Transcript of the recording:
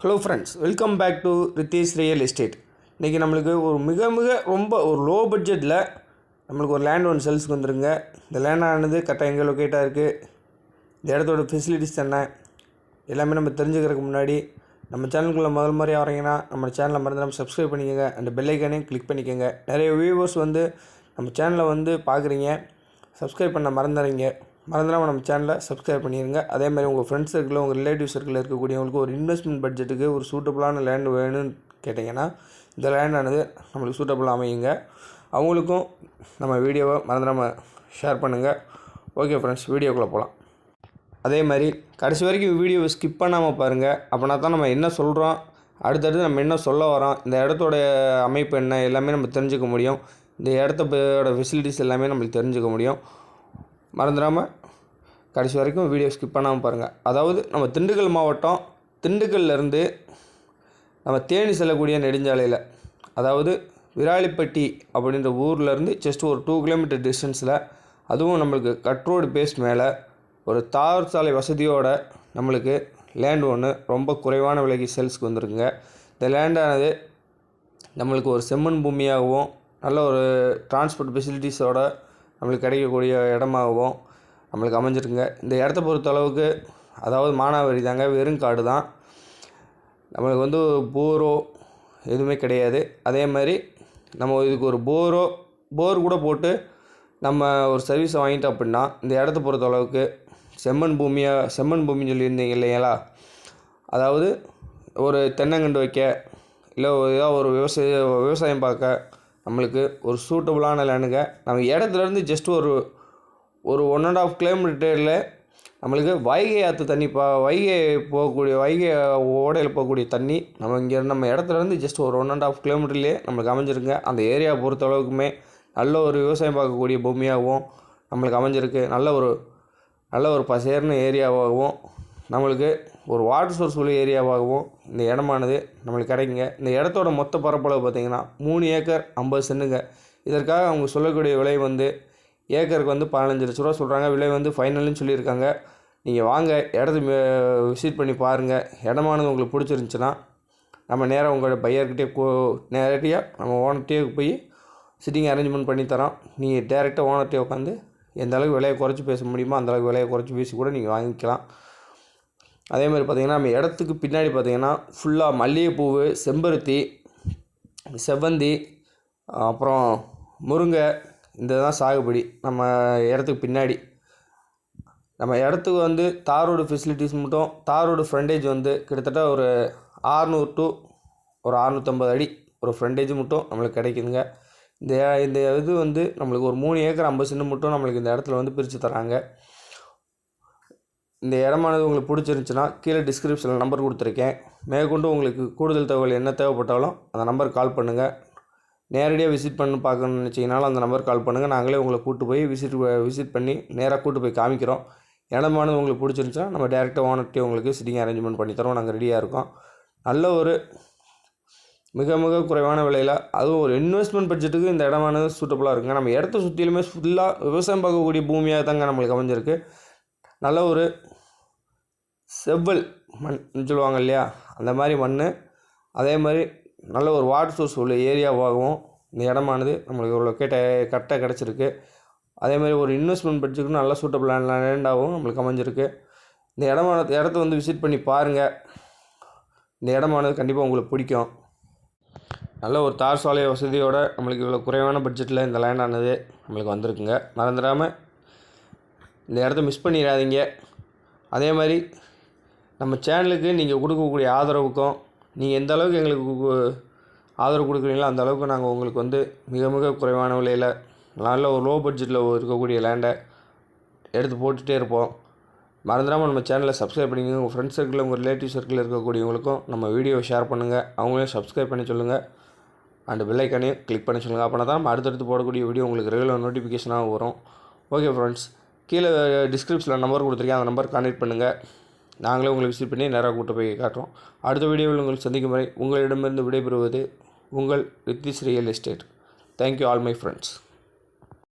Hello friends, welcome back to Ritheesh real estate. இன்றைக்கி நம்மளுக்கு ஒரு ரொம்ப ஒரு லோ பட்ஜெட்டில் நம்மளுக்கு ஒரு லேண்ட் ஒன்று சேல்ஸுக்கு வந்துருங்க. இந்த லேண்டானது கரெக்டாக எங்கே லொக்கேட்டாக இருக்குது, இந்த இடத்தோட ஃபெசிலிட்டிஸ் என்ன, எல்லாமே நம்ம தெரிஞ்சுக்கிறதுக்கு முன்னாடி நம்ம சேனலுக்குள்ளே முதல் மாதிரியாக வரீங்கன்னா நம்ம சேனலை மறந்துடாமல் சப்ஸ்கிரைப் பண்ணிக்கோங்க. அந்த பெல் ஐக்கானையும் கிளிக் பண்ணிக்கோங்க. நிறைய வியூவர்ஸ் நம்ம சேனலை பார்க்குறீங்க, சப்ஸ்கிரைப் பண்ண மறந்துடாமல் நம்ம சேனலை சப்ஸ்கிரைப் பண்ணிடுங்க. அதேமாதிரி உங்கள் ஃப்ரெண்ட்ஸ் சர்க்கிளில், உங்கள் ரிலேட்டிவ் சர்க்கிளில் இருக்கக்கூடியவங்களுக்கு ஒரு இன்வெஸ்ட்மெண்ட் பட்ஜெட்டுக்கு ஒரு சூட்டபுளான லேண்டு வேணும்னு கேட்டிங்கன்னா இந்த லேண்டானது நம்மளுக்கு சூட்டபுளாக அமையுங்க. அவங்களுக்கும் நம்ம வீடியோவை மறந்துடாமல் ஷேர் பண்ணுங்கள். ஓகே ஃப்ரெண்ட்ஸ், வீடியோக்குள்ளே போகலாம். அதே மாதிரி கடைசி வரைக்கும் வீடியோவை ஸ்கிப் பண்ணாமல் பாருங்கள். அப்படின்னா தான் நம்ம என்ன சொல்கிறோம், அடுத்தடுத்து நம்ம என்ன சொல்ல வரோம், இந்த இடத்தோட அமைப்பு என்ன, எல்லாமே நம்ம தெரிஞ்சுக்க முடியும். இந்த இடத்தோட ஃபெசிலிட்டிஸ் எல்லாமே நம்மளுக்கு தெரிஞ்சுக்க முடியும். மறந்துடாமல் கடைசி வரைக்கும் வீடியோ ஸ்கிப் பண்ணாமல் பாருங்கள். அதாவது நம்ம திண்டுக்கல் மாவட்டம், திண்டுக்கல்லேருந்து நம்ம தேனி செல்லக்கூடிய நெடுஞ்சாலையில், அதாவது விராலிப்பட்டி அப்படின்ற ஊர்லேருந்து ஜஸ்ட் ஒரு 2 கிலோமீட்டர் டிஸ்டன்ஸில், அதுவும் நம்மளுக்கு கட் ரோடு பேஸ் மேலே ஒரு தார் சாலை வசதியோட நம்மளுக்கு லேண்டு ஒன்று ரொம்ப குறைவான விலைக்கு சேல்ஸுக்கு வந்துருக்குங்க. இந்த லேண்டானது நம்மளுக்கு ஒரு செம்மண் பூமியாகவும் நல்ல ஒரு டிரான்ஸ்போர்ட் ஃபெசிலிட்டிஸோட நம்மளுக்கு கிடைக்கக்கூடிய இடமாகவும் நம்மளுக்கு அமைஞ்சிருக்குங்க. இந்த இடத்த பொறுத்த அளவுக்கு அதாவது மானாவாரி தாங்க, வெறும் காடு தான். நம்மளுக்கு போரோ எதுவுமே கிடையாது. அதே மாதிரி நம்ம இதுக்கு ஒரு போர் கூட போட்டு நம்ம ஒரு சர்வீஸை வாங்கிட்டோம் அப்படின்னா, இந்த இடத்த பொறுத்த அளவுக்கு செம்மண் பூமின்னு சொல்லியிருந்தீங்க இல்லைங்களா, அதாவது ஒரு தென்னங்கண்டு வைக்க, இல்லை ஏதாவது ஒரு விவசாயம் பார்க்க நம்மளுக்கு ஒரு சூட்டபுளான லேண்டுங்க. நம்ம இடத்துலேருந்து ஜஸ்ட் ஒரு 1.5 கிலோமீட்டரில் நம்மளுக்கு வைகை ஆற்று தண்ணி, வைகை ஓடையில் போகக்கூடிய தண்ணி நம்ம இடத்துலேருந்து ஜஸ்ட் ஒரு 1.5 கிலோமீட்டர்லேயே நம்மளுக்கு அமைஞ்சிருங்க. அந்த ஏரியா பொறுத்த அளவுக்குமே நல்ல ஒரு விவசாயம் பார்க்கக்கூடிய பூமியாகவும் நம்மளுக்கு அமைஞ்சிருக்கு. நல்ல ஒரு பசேர்ன ஏரியாவாகவும், நம்மளுக்கு ஒரு வாட்டர் சோர்ஸ் உள்ள ஏரியாவாகவும் இந்த இடமானது நம்மளுக்கு கிடைக்குங்க. இந்த இடத்தோட மொத்த பரப்பளவு பார்த்திங்கன்னா 3 ஏக்கர் 50 சென்ட்டுங்க. இதற்காக அவங்க சொல்லக்கூடிய விலை ஏக்கருக்கு 15 லட்ச ரூபா சொல்கிறாங்க. விலை ஃபைனல்னு சொல்லியிருக்காங்க. நீங்கள் வாங்க, இடத்த விசிட் பண்ணி பாருங்கள். இடமானது உங்களுக்கு பிடிச்சிருந்துச்சின்னா நம்ம நேராக உங்களோட பையர்கிட்டே நேரடியாக நம்ம ஓனர்கிட்டே போய் சிட்டிங் அரேஞ்ச்மெண்ட் பண்ணி தரோம். நீங்கள் டேரெக்டாக ஓனர்கிட்டே உட்காந்து எந்த அளவுக்கு விலையை குறைச்சி பேச முடியுமோ அந்த அளவுக்கு விலையை குறைச்சி பேசி கூட நீங்கள் வாங்கிக்கலாம். அதே மாதிரி பார்த்திங்கன்னா நம்ம இடத்துக்கு பின்னாடி பார்த்திங்கன்னா ஃபுல்லாக மல்லிகைப்பூ, செம்பருத்தி, செவ்வந்தி, அப்புறம் முருங்கை, இந்த தான் சாகுபடி நம்ம இடத்துக்கு பின்னாடி. நம்ம இடத்துக்கு தார் ரோடு ஃபெசிலிட்டிஸ் மட்டும், தார் ரோடு ஃப்ரண்டேஜ் கிட்டத்தட்ட ஒரு 600 to ஒரு 650 அடி ஒரு ஃப்ரண்டேஜ் மட்டும் நம்மளுக்கு கிடைக்குதுங்க. இந்த இது நம்மளுக்கு ஒரு 3 ஏக்கர் 50 சென்ட் மட்டும் நம்மளுக்கு இந்த இடத்துல பிரித்து தராங்க. இந்த இடமானது உங்களுக்கு பிடிச்சிருந்துச்சின்னா கீழே டிஸ்கிரிப்ஷனில் நம்பர் கொடுத்துருக்கேன். மேற்கொண்டு உங்களுக்கு கூடுதல் தகவல் என்ன தேவைப்பட்டாலும் அந்த நம்பருக்கு கால் பண்ணுங்கள். நேரடியாக விசிட் பண்ணி பார்க்கணுன்னு நினச்சிங்கனாலும் அந்த நம்பருக்கு கால் பண்ணுங்கள். நாங்களே உங்களை கூப்பிட்டு போய் விசிட் பண்ணி நேராக கூப்பிட்டு போய் காமிக்கிறோம். இடமானது உங்களுக்கு பிடிச்சிருந்துச்சின்னா நம்ம டேரெக்டாக ஓனர்கிட்டே உங்களுக்கு சிட்டிங் அரேஞ்ச்மெண்ட் பண்ணி தரோம். நாங்கள் ரெடியாக இருக்கோம். நல்ல ஒரு மிக குறைவான விலையில், அதுவும் ஒரு இன்வெஸ்ட்மெண்ட் பட்ஜெட்டுக்கு இந்த இடமானது சூட்டபுளாக இருக்குங்க. நம்ம இடத்த சுற்றிலுமே ஃபுல்லாக விவசாயம் பார்க்கக்கூடிய பூமியாக தாங்க நம்மளுக்கு அமைஞ்சிருக்கு. நல்ல ஒரு செவ்வல் மண் சொல்லுவாங்க இல்லையா, அந்த மாதிரி மண். அதே மாதிரி நல்ல ஒரு வாட்டர் சோர்ஸ் உள்ள ஏரியாவாகவும் இந்த இடமானது நம்மளுக்கு ஒரு கரெக்டாக கிடச்சிருக்கு. அதே மாதிரி ஒரு இன்வெஸ்ட்மெண்ட் பட்ஜெட்டுக்கு நல்ல சூட்டபுளான லேண்டாகவும் நம்மளுக்கு அமைஞ்சிருக்கு. இந்த இடத்த விசிட் பண்ணி பாருங்கள். இந்த இடமானது கண்டிப்பாக உங்களுக்கு பிடிக்கும். நல்ல ஒரு தார் சாலை வசதியோடு நம்மளுக்கு இவ்வளோ குறைவான பட்ஜெட்டில் இந்த லேண்டானது நம்மளுக்கு வந்திருக்குங்க. மறந்துடாமல் இந்த இடத்த மிஸ் பண்ணிடாதீங்க. அதே மாதிரி நம்ம சேனலுக்கு நீங்கள் கொடுக்கக்கூடிய ஆதரவுக்கும், நீங்கள் எந்த அளவுக்கு எங்களுக்கு ஆதரவு கொடுக்குறீங்களோ அந்த அளவுக்கு நாங்கள் உங்களுக்கு மிக குறைவான விலையில் நல்ல ஒரு லோ பட்ஜெட்டில் இருக்கக்கூடிய லேண்டை எடுத்து போட்டுகிட்டே இருப்போம். மறந்துடாமல் நம்ம சேனலை சப்ஸ்கிரைப் பண்ணிக்கோங்க. உங்கள் ஃப்ரெண்ட்ஸ் சர்க்கிளில், உங்கள் ரிலேட்டிவ் சர்க்கிளில் இருக்கக்கூடியவங்களுக்கும் நம்ம வீடியோவை ஷேர் பண்ணுங்கள். அவங்களையும் சப்ஸ்கிரைப் பண்ணி சொல்லுங்கள். அண்ட் பெல் ஐக்கானையும் கிளிக் பண்ணி சொல்லுங்கள். அப்படின்னா தான் நம்ம அடுத்தடுத்து போடக்கூடிய வீடியோ உங்களுக்கு ரெகுலர் நோட்டிஃபிகேஷனாக வரும். ஓகே ஃப்ரெண்ட்ஸ், கீழே டிஸ்கிரிப்ஷனில் நம்பர் கொடுத்துருக்கேன். அந்த நம்பர் கான்டெக்ட் பண்ணுங்கள். நாங்களே உங்களை விசிட் பண்ணி நேராக கூப்பிட்டு போய் காட்டுறோம். அடுத்த வீடியோவில் உங்களை சந்திக்கும் வரை உங்களிடமிருந்து விடைபெறுவது உங்கள் Ritheesh real estate. Thank you all my friends.